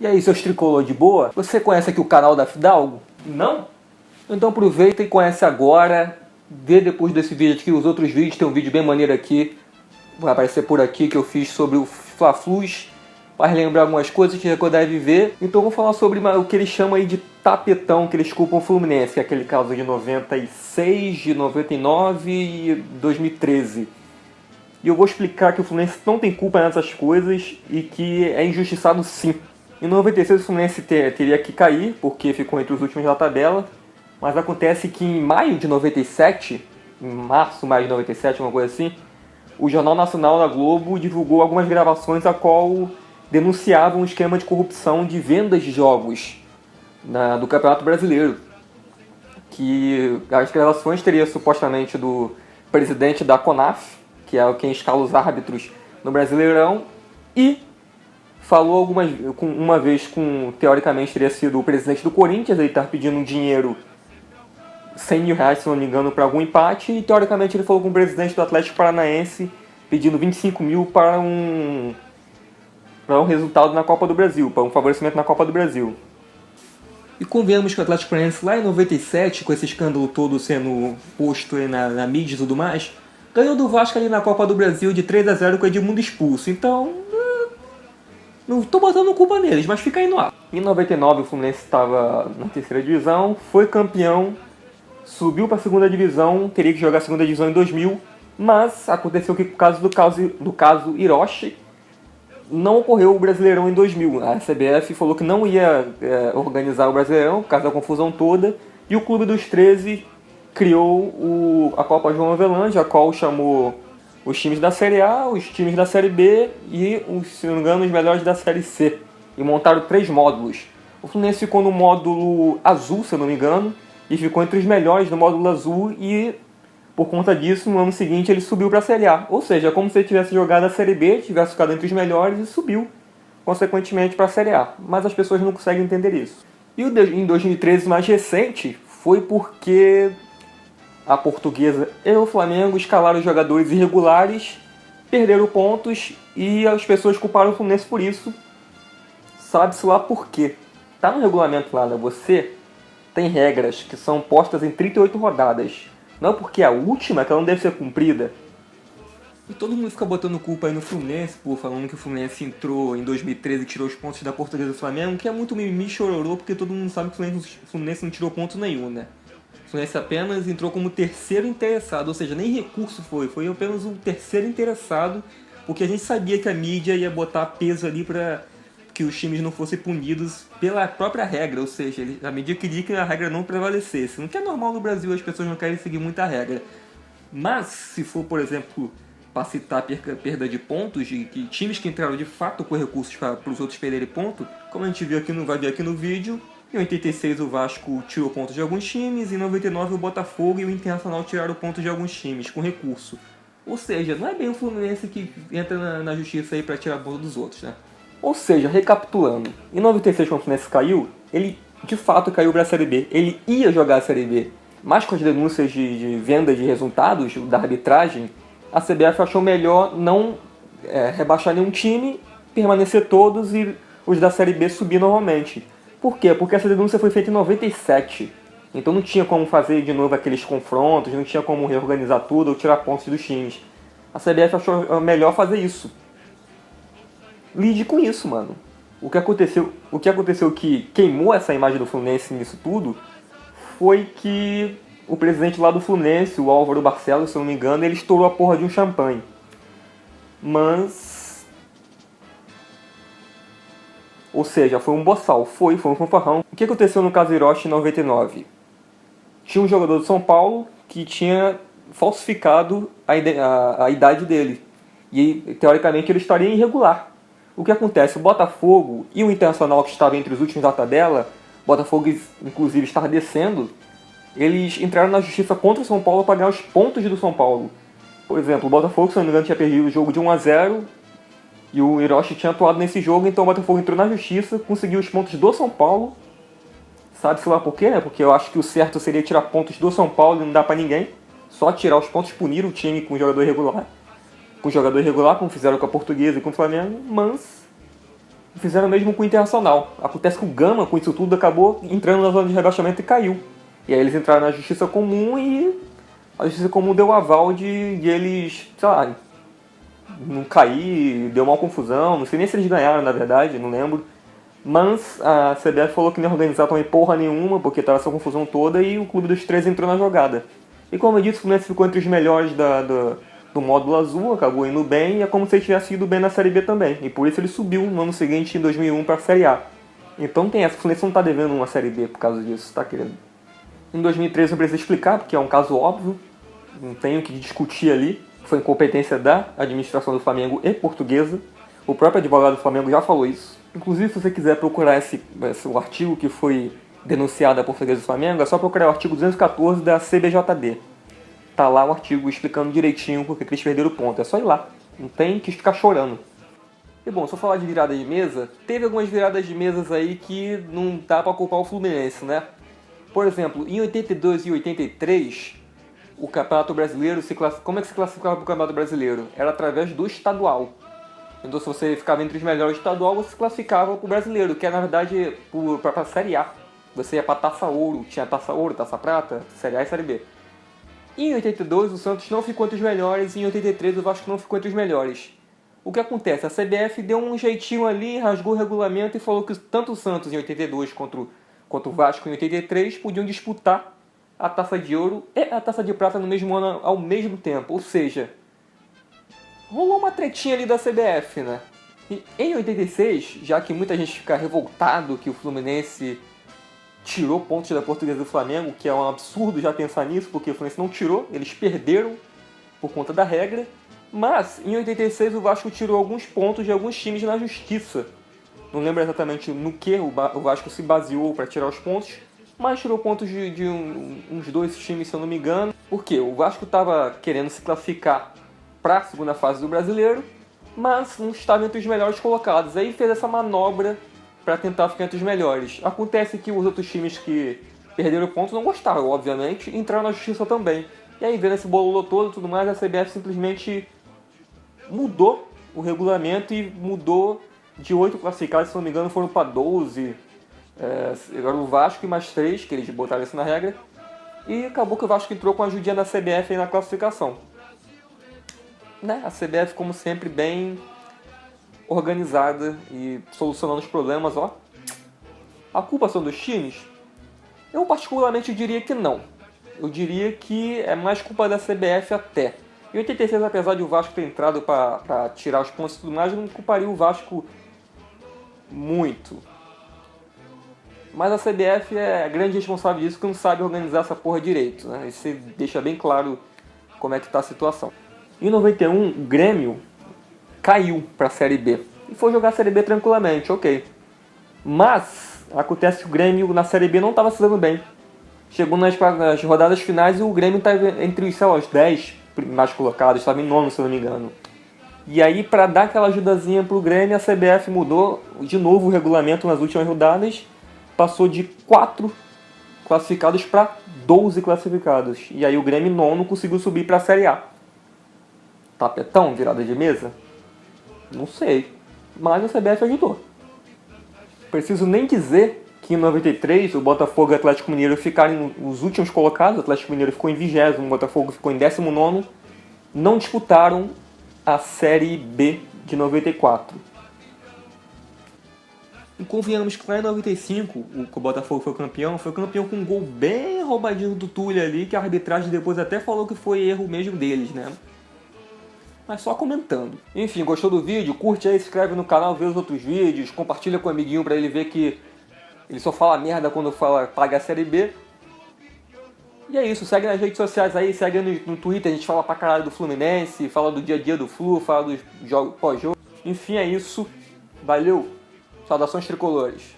E aí, seus tricolor de boa? Você conhece aqui o canal da Fidalgo? Não? Então aproveita e conhece agora. Vê depois desse vídeo aqui os outros vídeos. Tem um vídeo bem maneiro aqui. Vai aparecer por aqui que eu fiz sobre o Fla-Flus. Vai lembrar algumas coisas que você deve ver. Então vou falar sobre o que eles chamam aí de tapetão, que eles culpam o Fluminense. Que é aquele caso de 96, de 99 e 2013. E eu vou explicar que o Fluminense não tem culpa nessas coisas e que é injustiçado sim. Em 96 o Fluminense teria que cair, porque ficou entre os últimos da tabela. Mas acontece que em maio de 97, em março, maio de 97, uma coisa assim, o Jornal Nacional da Globo divulgou algumas gravações a qual denunciavam um esquema de corrupção de vendas de jogos do Campeonato Brasileiro. Que as gravações teriam supostamente do presidente da CONAF, que é quem escala os árbitros no Brasileirão, e falou uma vez com, teoricamente, teria sido o presidente do Corinthians. Ele estava pedindo um dinheiro, 100 mil reais, se não me engano, para algum empate. E, teoricamente, ele falou com o presidente do Atlético Paranaense, pedindo 25 mil para um resultado na Copa do Brasil, para um favorecimento na Copa do Brasil. E convenhamos que o Atlético Paranaense, lá em 97, com esse escândalo todo sendo posto aí na mídia e tudo mais, ganhou do Vasco ali na Copa do Brasil de 3-0 com o Edmundo expulso. Então, não estou botando culpa neles, mas fica aí no ar. Em 99 o Fluminense estava na terceira divisão, foi campeão, subiu para a segunda divisão, teria que jogar a segunda divisão em 2000, mas aconteceu que por causa do caso Hiroshi, não ocorreu o Brasileirão em 2000. A CBF falou que não ia organizar o Brasileirão por causa da confusão toda, e o Clube dos 13 criou a Copa João Avelange, a qual chamou os times da Série A, os times da Série B e, se não me engano, os melhores da Série C. E montaram 3 módulos. O Fluminense ficou no módulo azul, se eu não me engano, e ficou entre os melhores do módulo azul, e por conta disso, no ano seguinte, ele subiu para a Série A. Ou seja, é como se ele tivesse jogado a Série B, tivesse ficado entre os melhores e subiu, consequentemente, para a Série A. Mas as pessoas não conseguem entender isso. E em 2013, mais recente, foi porque a Portuguesa e o Flamengo escalaram jogadores irregulares, perderam pontos e as pessoas culparam o Fluminense por isso. Sabe-se lá por quê. Tá no regulamento lá, né? Você tem regras que são postas em 38 rodadas. Não porque a última que ela não deve ser cumprida. E todo mundo fica botando culpa aí no Fluminense, falando que o Fluminense entrou em 2013 e tirou os pontos da Portuguesa e do Flamengo, que é muito mimimi, chororô, porque todo mundo sabe que o Fluminense não tirou ponto nenhum, né? O Fluminense apenas entrou como terceiro interessado, ou seja, nem recurso foi apenas o terceiro interessado, porque a gente sabia que a mídia ia botar peso ali para que os times não fossem punidos pela própria regra, ou seja, a mídia queria que a regra não prevalecesse. Não que é normal no Brasil, as pessoas não querem seguir muita regra. Mas, se for, por exemplo, para citar perda de pontos, de que times que entraram de fato com recursos para os outros perderem ponto, como a gente vai ver aqui no vídeo, em 86 o Vasco tirou pontos de alguns times, em 99 o Botafogo e o Internacional tiraram pontos de alguns times com recurso. Ou seja, não é bem o Fluminense que entra na justiça aí para tirar pontos dos outros, né? Ou seja, recapitulando, em 96 quando o Fluminense caiu, ele de fato caiu para a Série B. Ele ia jogar a Série B, mas com as denúncias de venda de resultados da arbitragem, a CBF achou melhor não rebaixar nenhum time, permanecer todos e os da Série B subir normalmente. Por quê? Porque essa denúncia foi feita em 97. Então não tinha como fazer de novo aqueles confrontos, não tinha como reorganizar tudo ou tirar pontos dos times. A CBF achou melhor fazer isso. Lide com isso, mano. O que aconteceu que queimou essa imagem do Fluminense nisso tudo foi que o presidente lá do Fluminense, o Álvaro Barcelos, se eu não me engano, ele estourou a porra de um champanhe. Ou seja, foi um boçal, foi um fanfarrão. O que aconteceu no caso Hiroshi em 99? Tinha um jogador do São Paulo que tinha falsificado a idade dele. E, teoricamente, ele estaria irregular. O que acontece? O Botafogo e o Internacional, que estava entre os últimos da tabela, o Botafogo, inclusive, estava descendo, eles entraram na justiça contra o São Paulo para ganhar os pontos do São Paulo. Por exemplo, o Botafogo, se não me engano, tinha perdido o jogo de 1-0, e o Hiroshi tinha atuado nesse jogo, então o Botafogo entrou na justiça, conseguiu os pontos do São Paulo. Sabe-se lá por quê, né? Porque eu acho que o certo seria tirar pontos do São Paulo e não dá pra ninguém. Só tirar os pontos, punir o time com o jogador irregular. Com o jogador irregular, como fizeram com a Portuguesa e com o Flamengo, mas Fizeram o mesmo com o Internacional. Acontece que o Gama, com isso tudo, acabou entrando na zona de rebaixamento e caiu. E aí eles entraram na Justiça Comum e a Justiça Comum deu o aval de eles, sei lá, não cair, deu uma confusão. Não sei nem se eles ganharam, na verdade, não lembro. Mas a CBF falou que não ia organizar também porra nenhuma, porque tava essa confusão toda, e o Clube dos 13 entrou na jogada. E como eu disse, o Fluminense ficou entre os melhores do módulo azul, acabou indo bem, e é como se ele tivesse ido bem na Série B também. E por isso ele subiu no ano seguinte, em 2001, para a Série A. Então tem essa, o Fluminense não tá devendo uma Série B por causa disso, tá querendo. Em 2013 não precisa explicar, porque é um caso óbvio, não tem o que discutir ali. Foi incompetência da administração do Flamengo e portuguesa. O próprio advogado do Flamengo já falou isso. Inclusive, se você quiser procurar o artigo que foi denunciado a portuguesa do Flamengo, é só procurar o artigo 214 da CBJD. Tá lá o artigo explicando direitinho porque eles perderam o ponto. É só ir lá. Não tem que ficar chorando. E bom, se eu falar de virada de mesa, teve algumas viradas de mesas aí que não dá pra culpar o Fluminense, né? Por exemplo, em 82 e 83, o Campeonato Brasileiro, como é que se classificava para o Campeonato Brasileiro? Era através do estadual. Então, se você ficava entre os melhores do estadual, você se classificava para o Brasileiro, que é, na verdade, para a Série A. Você ia para a Taça Ouro, tinha Taça Ouro, Taça Prata, Série A e Série B. Em 82, o Santos não ficou entre os melhores, e em 83, o Vasco não ficou entre os melhores. O que acontece? A CBF deu um jeitinho ali, rasgou o regulamento e falou que tanto o Santos em 82 quanto o Vasco em 83 podiam disputar a Taça de Ouro e a Taça de Prata no mesmo ano ao mesmo tempo. Ou seja, rolou uma tretinha ali da CBF, né? E em 86, já que muita gente fica revoltado que o Fluminense tirou pontos da Portuguesa do Flamengo, que é um absurdo já pensar nisso, porque o Fluminense não tirou, eles perderam por conta da regra. Mas, em 86, o Vasco tirou alguns pontos de alguns times na justiça. Não lembro exatamente no que o Vasco se baseou para tirar os pontos, mas tirou pontos de uns dois times, se eu não me engano. Por quê? O Vasco estava querendo se classificar para a segunda fase do Brasileiro, mas não estava entre os melhores colocados. Aí fez essa manobra para tentar ficar entre os melhores. Acontece que os outros times que perderam pontos não gostaram, obviamente, e entraram na justiça também. E aí, vendo esse bololô todo e tudo mais, a CBF simplesmente mudou o regulamento e mudou de 8 classificados, se não me engano, foram para 12. Agora o Vasco e mais 3, que eles botaram isso na regra. E acabou que o Vasco entrou com a ajudinha da CBF aí na classificação. Né? A CBF, como sempre, bem organizada e solucionando os problemas, ó. A culpa são dos times? Eu particularmente diria que não. Eu diria que é mais culpa da CBF até. Em 86, apesar de o Vasco ter entrado para tirar os pontos e tudo mais, eu não culparia o Vasco muito. Mas a CBF é a grande responsável disso, que não sabe organizar essa porra direito, né? Isso deixa bem claro como é que tá a situação. Em 91, o Grêmio caiu para a Série B. E foi jogar a Série B tranquilamente, ok. Mas acontece que o Grêmio na Série B não estava se dando bem. Chegou nas rodadas finais e o Grêmio estava entre os 10 mais colocados, estava em nono, se eu não me engano. E aí, para dar aquela ajudazinha pro Grêmio, a CBF mudou de novo o regulamento nas últimas rodadas. Passou de 4 classificados para 12 classificados. E aí o Grêmio nono conseguiu subir para a Série A. Tapetão, virada de mesa? Não sei. Mas a CBF ajudou. Preciso nem dizer que em 93 o Botafogo e o Atlético Mineiro ficaram os últimos colocados. O Atlético Mineiro ficou em 20º, o Botafogo ficou em 19º. Não disputaram a Série B de 94. E convenhamos que lá em 95, o Botafogo foi campeão com um gol bem roubadinho do Túlio ali, que a arbitragem depois até falou que foi erro mesmo deles, né? Mas só comentando. Enfim, gostou do vídeo? Curte aí, se inscreve no canal, vê os outros vídeos, compartilha com o amiguinho pra ele ver que ele só fala merda quando fala paga a Série B. E é isso, segue nas redes sociais aí, segue no Twitter, a gente fala pra caralho do Fluminense, fala do dia a dia do Flu, fala dos jogos pós-jogo. Enfim, é isso. Valeu! Saudações tricolores!